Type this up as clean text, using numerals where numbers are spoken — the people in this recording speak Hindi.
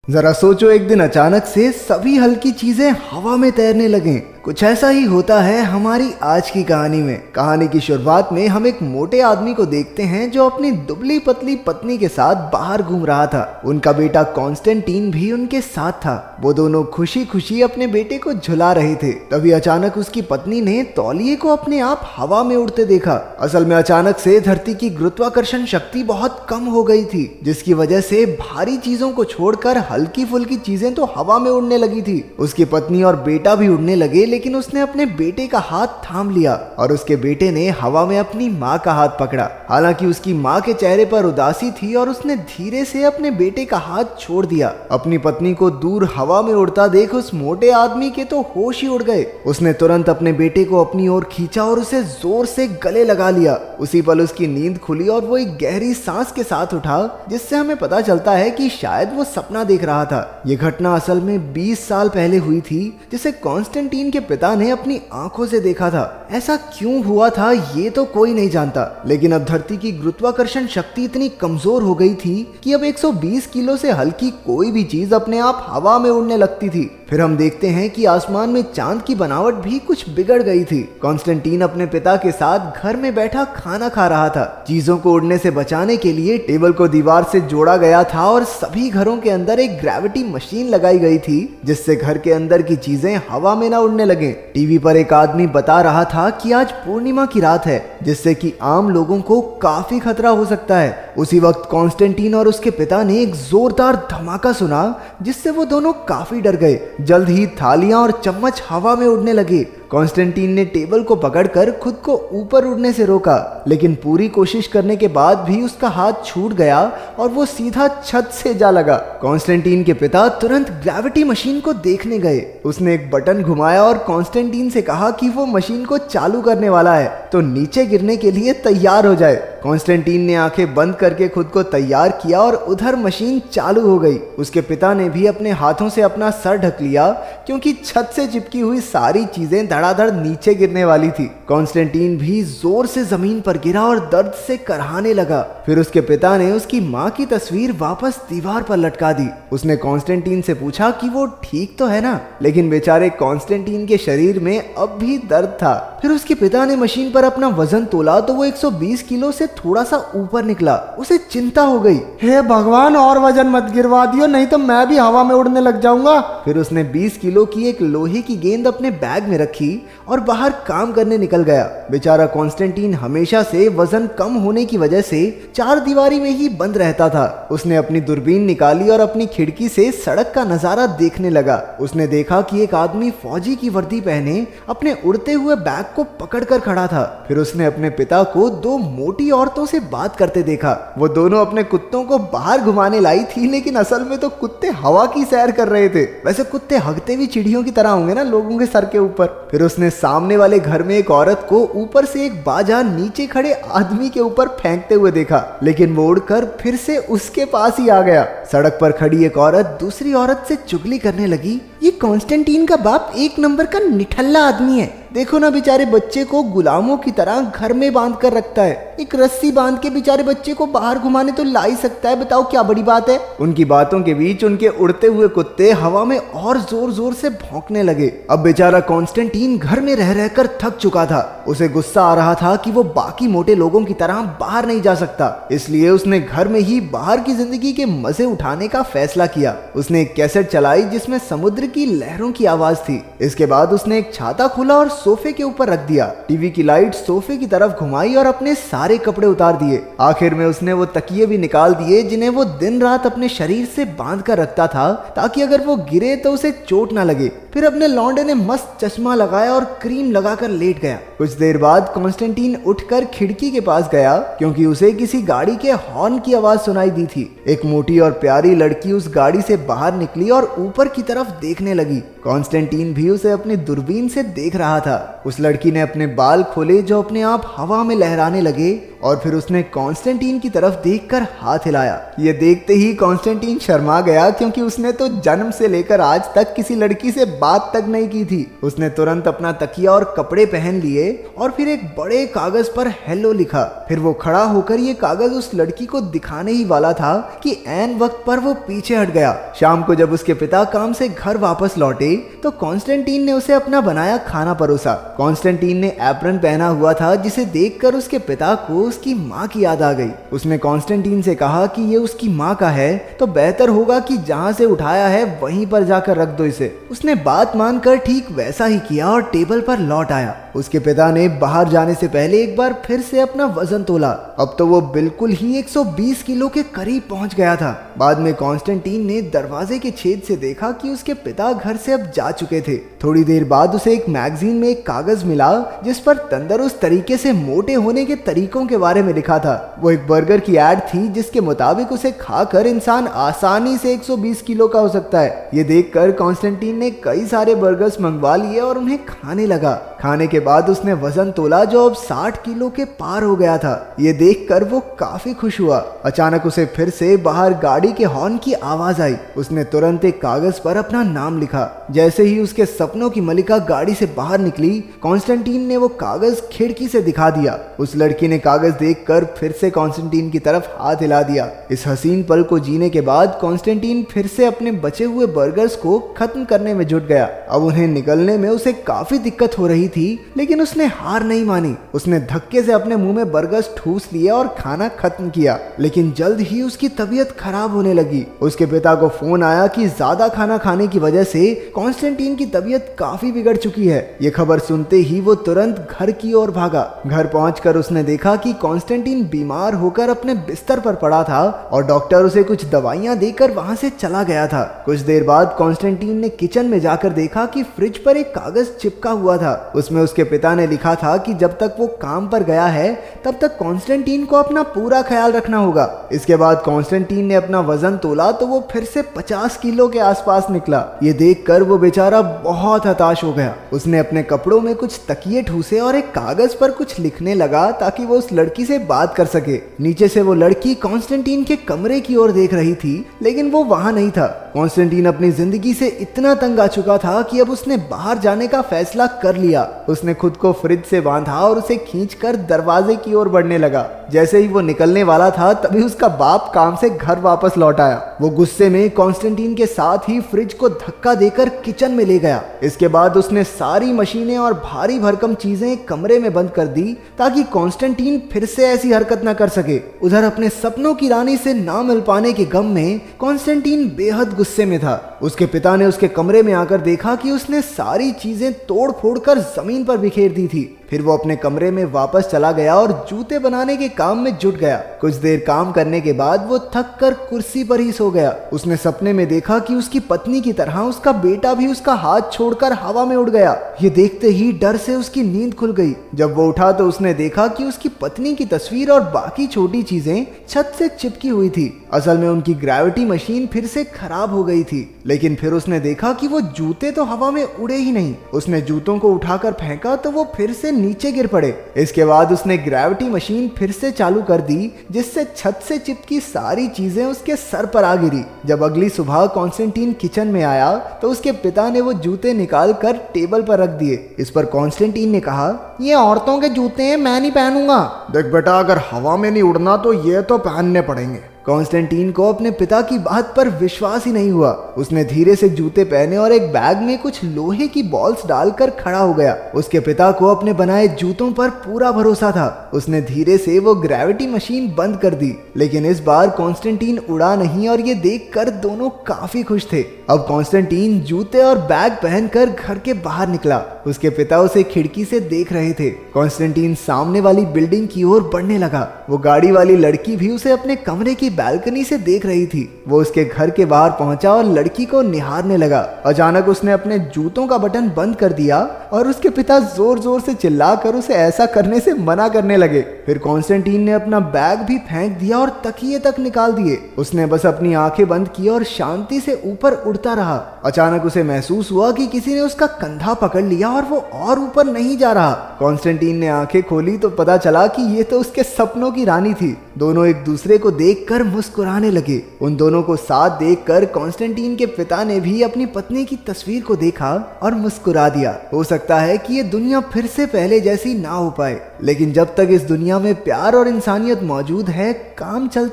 जरा सोचो, एक दिन अचानक से सभी हल्की चीजें हवा में तैरने लगें। कुछ ऐसा ही होता है हमारी आज की कहानी में। कहानी की शुरुआत में हम एक मोटे आदमी को देखते हैं जो अपनी दुबली पतली पत्नी के साथ बाहर घूम रहा था। उनका बेटा कॉन्स्टेंटीन भी उनके साथ था। वो दोनों खुशी खुशी अपने बेटे को झुला रहे थे। तभी अचानक उसकी पत्नी ने तौलिए को अपने आप हवा में उड़ते देखा। असल में अचानक से धरती की गुरुत्वाकर्षण शक्ति बहुत कम हो गई थी, जिसकी वजह से भारी चीजों को छोड़कर हल्की फुल्की चीजें तो हवा में उड़ने लगी थी। उसकी पत्नी और बेटा भी उड़ने लगे, लेकिन उसने अपने बेटे का हाथ थाम लिया और उसके बेटे ने हवा में अपनी माँ का हाथ पकड़ा। हालांकि उसकी माँ के चेहरे पर उदासी थी और उसने धीरे से अपने बेटे का हाथ छोड़ दिया। अपनी पत्नी को दूर हवा में उड़ता देख उस मोटे आदमी के तो होश ही उड़ गए। उसने तुरंत अपने बेटे को अपनी ओर खींचा और उसे जोर से गले लगा लिया। उसी पल उसकी नींद खुली और वो एक गहरी सांस के साथ उठा, जिससे हमें पता चलता है कि शायद वो सपना देख रहा था। ये घटना असल में 20 साल पहले हुई थी, जिसे कॉन्स्टेंटीन के पिता ने अपनी आंखों से देखा था। ऐसा क्यों हुआ था ये तो कोई नहीं जानता, लेकिन अब धरती की गुरुत्वाकर्षण शक्ति इतनी कमजोर हो गई थी कि अब 120 किलो से हल्की कोई भी चीज अपने आप हवा में उड़ने लगती थी। फिर हम देखते हैं कि आसमान में चांद की बनावट भी कुछ बिगड़ गई थी। कॉन्स्टेंटीन अपने पिता के साथ घर में बैठा खाना खा रहा था। चीजों को उड़ने से बचाने के लिए टेबल को दीवार से जोड़ा गया था और सभी घरों के अंदर एक ग्रेविटी मशीन लगाई गई थी, जिससे घर के अंदर की चीजें हवा में ना उड़ने लगे। टीवी पर एक आदमी बता रहा था कि आज पूर्णिमा की रात है, जिससे कि आम लोगों को काफी खतरा हो सकता है। उसी वक्त कॉन्स्टेंटीन और उसके पिता ने एक जोरदार धमाका सुना, जिससे वो दोनों काफी डर गए। जल्द ही थालियां और चम्मच हवा में उड़ने लगे। कॉन्स्टेंटीन ने टेबल को पकड़कर खुद को ऊपर उड़ने से रोका, लेकिन पूरी कोशिश करने के बाद भी उसका हाथ छूट गया और वो सीधा छत से जा लगा। कॉन्स्टेंटीन के पिता तुरंत ग्रेविटी मशीन को देखने गए। उसने एक बटन घुमाया और कॉन्स्टेंटीन से कहा कि वो मशीन को चालू करने वाला है, तो नीचे गिरने के लिए तैयार हो जाए। कॉन्स्टेंटीन ने आंखें बंद करके खुद को तैयार किया और उधर मशीन चालू हो गई। उसके पिता ने भी अपने हाथों से अपना सर ढक लिया, क्योंकि छत से चिपकी हुई सारी चीजें धड़ाधड़ नीचे गिरने वाली थी। कॉन्स्टेंटीन भी जोर से जमीन पर गिरा और दर्द से कराहने लगा। फिर उसके पिता ने उसकी माँ की तस्वीर वापस दीवार पर लटका दी। उसने कॉन्स्टेंटीन से पूछा कि वो ठीक तो है ना, लेकिन बेचारे कॉन्स्टेंटीन के शरीर में अब भी दर्द था। फिर उसके पिता ने मशीन पर अपना वजन तोला तो वो 120 किलो से थोड़ा सा ऊपर निकला। उसे चिंता हो गई, हे भगवान, और वजन मत गिरवा दियो, नहीं तो मैं भी हवा में उड़ने लग जाऊंगा। फिर उसने 20 किलो की एक लोहे की गेंद अपने बैग में रखी और बाहर काम करने निकल गया। बेचारा कॉन्स्टेंटीन हमेशा से वजन कम होने की वजह से चार दीवारी में ही बंद रहता था। उसने अपनी दूरबीन निकाली और अपनी खिड़की से सड़क का नजारा देखने लगा। उसने देखा कि एक आदमी फौजी की वर्दी पहने अपने उड़ते हुए बैग को पकड़कर खड़ा था। फिर उसने अपने पिता को दो मोटी औरतों से बात करते देखा। वो दोनों अपने कुत्तों को बाहर घुमाने लाई थी, लेकिन असल में तो कुत्ते हवा की सैर कर रहे थे। वैसे कुत्ते हगते भी चिड़ियों की तरह होंगे ना लोगों के सर के ऊपर। फिर उसने सामने वाले घर में एक औरत को ऊपर से एक बाजा नीचे खड़े आदमी के ऊपर फेंकते हुए देखा, लेकिन वो उड़कर फिर से उसके पास ही आ गया। सड़क पर खड़ी एक औरत दूसरी औरत से चुगली करने लगी, ये कॉन्स्टेंटीन का बाप एक नंबर का निठल्ला आदमी है। देखो ना, बेचारे बच्चे को गुलामों की तरह घर में बांध कर रखता है। एक रस्सी बांध के बेचारे बच्चे को बाहर घुमाने तो ला ही सकता है, बताओ क्या बड़ी बात है। उनकी बातों के बीच उनके उड़ते हुए कुत्ते हवा में और जोर जोर से भौंकने लगे। अब बेचारा कॉन्स्टेंटीन घर में रह रहकर थक चुका था। उसे गुस्सा आ रहा था कि वो बाकी मोटे लोगों की तरह बाहर नहीं जा सकता, इसलिए उसने घर में ही बाहर की जिंदगी के मजे उठाने का फैसला किया। उसने एक कैसेट चलाई जिसमें समुद्र की लहरों की आवाज थी। इसके बाद उसने एक छाता खोला और सोफे के ऊपर रख दिया। टीवी की लाइट सोफे की तरफ घुमाई और अपने सारे कपड़े उतार दिए। आखिर में उसने वो तकिए भी निकाल दिए जिन्हें वो दिन रात अपने शरीर से बांध कर रखता था, ताकि अगर वो गिरे तो उसे चोट ना लगे। फिर अपने लौंडे ने मस्त चश्मा लगाया और क्रीम लगाकर लेट गया। कुछ देर बाद कॉन्स्टेंटीन उठकर खिड़की के पास गया, क्योंकि उसे किसी गाड़ी के हॉर्न की आवाज सुनाई दी थी। एक मोटी और प्यारी लड़की उस गाड़ी से बाहर निकली और ऊपर की तरफ देखने लगी। कॉन्स्टेंटीन भी उसे अपनी दूरबीन से देख रहा था। उस लड़की ने अपने बाल खोले जो अपने आप हवा में लहराने लगे और फिर उसने कॉन्स्टेंटीन की तरफ देखकर हाथ हिलाया। ये देखते ही कॉन्स्टेंटीन शर्मा गया, क्योंकि उसने तो जन्म से लेकर आज तक किसी लड़की से बात तक नहीं की थी। उसने तुरंत अपना तकिया और कपड़े पहन लिए और फिर एक बड़े कागज पर हेलो लिखा। फिर वो खड़ा होकर ये कागज उस लड़की को दिखाने ही वाला था कि ऐन वक्त पर वो पीछे हट गया। शाम को जब उसके पिता काम से घर वापस लौटे तो कॉन्स्टेंटीन ने उसे अपना बनाया खाना परोसा। कॉन्स्टेंटीन ने एप्रन पहना हुआ था, जिसे देखकर उसके पिता को उसकी माँ की याद आ गई। उसने कॉन्स्टेंटीन से कहा कि ये उसकी माँ का है, तो बेहतर होगा कि जहाँ से उठाया है वहीं पर जाकर रख दो इसे। उसने बात मानकर ठीक वैसा ही किया और टेबल पर लौट आया। उसके पिता ने बाहर जाने से पहले एक बार फिर से अपना वजन तोला। अब तो वो बिल्कुल ही 120 किलो के करीब पहुंच गया था। बाद में कॉन्स्टेंटीन ने दरवाजे के छेद से देखा कि उसके पिता घर से अब जा चुके थे। थोड़ी देर बाद उसे एक मैगजीन में एक कागज मिला जिस पर तंदुरुस्त तरीके से मोटे होने के तरीकों के बारे में लिखा था। वो एक बर्गर की एड थी जिसके मुताबिक उसे खाकर इंसान आसानी से 120 किलो का हो सकता है। ये देखकर कॉन्स्टेंटीन ने कई सारे बर्गर्स मंगवा लिए और उन्हें खाने लगा। खाने के बाद उसने वजन तोला जो अब 60 किलो के पार हो गया था। ये देखकर वो काफी खुश हुआ। अचानक उसे फिर से बाहर गाड़ी के हॉर्न की आवाज आई। उसने तुरंत एक कागज पर अपना नाम लिखा। जैसे ही उसके सपनों की मलिका गाड़ी से बाहर निकली, कॉन्स्टेंटीन ने वो कागज खिड़की से दिखा दिया। उस लड़की ने कागज देखकर फिर से कॉन्स्टेंटीन की तरफ हाथ हिला दिया। इस हसीन पल को जीने के बाद कॉन्स्टेंटीन फिर से अपने बचे हुए बर्गर्स को खत्म करने में जुट गया। अब उन्हें निकलने में उसे काफी दिक्कत हो रही थी, लेकिन उसने हार नहीं मानी। उसने धक्के से अपने मुंह में बर्गर्स ठूस लिए और खाना खत्म किया। लेकिन जल्द ही उसकी तबीयत खराब होने लगी। उसके पिता को फोन आया कि ज्यादा खाना खाने की वजह से कॉन्स्टेंटीन की तबीयत काफी बिगड़ चुकी है। ये खबर सुनते ही वो तुरंत घर की ओर भागा। घर पहुंचकर उसने देखा कि कॉन्स्टेंटीन बीमार होकर अपने बिस्तर पर पड़ा था और डॉक्टर उसे कुछ दवाइयां देकर वहां से चला गया था। कुछ देर बाद कॉन्स्टेंटीन ने किचन में जाकर देखा कि फ्रिज पर एक कागज चिपका हुआ था। उसमें उसके पिता ने लिखा था कि जब तक वो काम पर गया है तब तक कॉन्स्टेंटीन को अपना पूरा ख्याल रखना होगा। इसके बाद कॉन्स्टेंटीन ने अपना वजन तोला तो वो फिर से 50 किलो के आसपास निकला। ये देखकर वो बेचारा बहुत हताश हो गया। उसने अपने कपड़ों में कुछ तकिए ठूसे और एक कागज पर कुछ लिखने लगा ताकि वो उस लड़की से बात कर सके। नीचे से वो लड़की कॉन्स्टेंटीन के कमरे की ओर देख रही थी, लेकिन वो वहां नहीं था। कॉन्स्टेंटीन अपनी जिंदगी से इतना तंग आ चुका था कि अब उसने बाहर जाने का फैसला कर लिया। उसने खुद को फ्रिज से बांधा और उसे खींचकर दरवाजे की ओर बढ़ने लगा। जैसे ही वो निकलने वाला था तभी उसका बाप काम से घर वापस लौट आया। वो गुस्से में कॉन्स्टेंटीन के साथ ही फ्रिज को धक्का देकर किचन में ले गया। इसके बाद उसने सारी मशीनें और भारी भरकम चीजें कमरे में बंद कर दी ताकि कॉन्स्टेंटीन फिर से ऐसी हरकत न कर सके। उधर अपने सपनों की रानी से ना मिल पाने के गम में कॉन्स्टेंटीन बेहद गुस्से में था। उसके पिता ने उसके कमरे में आकर देखा कि उसने सारी चीजें तोड़ फोड़ कर जमीन पर बिखेर दी थी। फिर वो अपने कमरे में वापस चला गया और जूते बनाने के काम में जुट गया। कुछ देर काम करने के बाद वो थक कर कुर्सी पर ही सो गया। उसने सपने में देखा कि उसकी पत्नी की तरह उसका बेटा भी उसका हाथ छोड़कर हवा में उड़ गया। ये देखते ही डर से उसकी नींद खुल गई। जब वो उठा तो उसने देखा कि उसकी पत्नी की तस्वीर और बाकी छोटी चीजें छत से चिपकी हुई थी। असल में उनकी ग्रेविटी मशीन फिर से खराब हो गई थी। लेकिन फिर उसने देखा कि वो जूते तो हवा में उड़े ही नहीं। उसने जूतों को उठाकर फेंका तो वो फिर से नीचे गिर पड़े। इसके बाद उसने ग्रेविटी मशीन फिर से चालू कर दी, जिससे छत से चिपकी सारी चीजें उसके सर पर आ गिरी। जब अगली सुबह कॉन्स्टेंटीन किचन में आया तो उसके पिता ने वो जूते निकाल कर टेबल पर रख दिए। इस पर कॉन्स्टेंटीन ने कहा, ये औरतों के जूते हैं, मैं नहीं पहनूंगा। देख बेटा, अगर हवा में नहीं उड़ना तो ये तो पहनने पड़ेंगे। कॉन्स्टेंटीन को अपने पिता की बात पर विश्वास ही नहीं हुआ। उसने धीरे से जूते पहने और एक बैग में कुछ लोहे की बॉल्स डालकर खड़ा हो गया। उसके पिता को अपने बनाए जूतों पर पूरा भरोसा था। उसने धीरे से वो ग्रेविटी मशीन बंद कर दी, लेकिन इस बार कॉन्स्टेंटीन उड़ा नहीं और ये देखकर दोनों काफी खुश थे। अब कॉन्स्टेंटीन जूते और बैग पहनकर घर के बाहर निकला। उसके पिता उसे खिड़की से देख रहे थे। कॉन्स्टेंटीन सामने वाली बिल्डिंग की ओर बढ़ने लगा। वो गाड़ी वाली लड़की भी उसे अपने कमरे की उसकी बालकनी से देख रही थी। वो उसके घर के बाहर पहुंचा और लड़की को निहारने लगा। अचानक उसने अपने जूतों का बटन बंद कर दिया और उसके पिता जोर जोर से चिल्लाकर उसे ऐसा करने से मना करने लगे। फिर कॉन्स्टेंटीन ने अपना बैग भी फेंक दिया और तकिए तक निकाल दिए। उसने बस अपनी आंखें बंद की और शांति से ऊपर उड़ता रहा। अचानक उसे महसूस हुआ कि किसी ने उसका कंधा पकड़ लिया और वो और ऊपर नहीं जा रहा। कॉन्स्टेंटीन ने आंखें खोली तो पता चला कि ये तो उसके सपनों की रानी थी। दोनों एक दूसरे को देखकर मुस्कुराने लगे। उन दोनों को साथ देखकर कॉन्स्टेंटीन के पिता ने भी अपनी पत्नी की तस्वीर को देखा और मुस्कुरा दिया। हो सकता है कि ये दुनिया फिर से पहले जैसी ना हो पाए, लेकिन जब तक इस दुनिया में प्यार और इंसानियत मौजूद है, काम चलता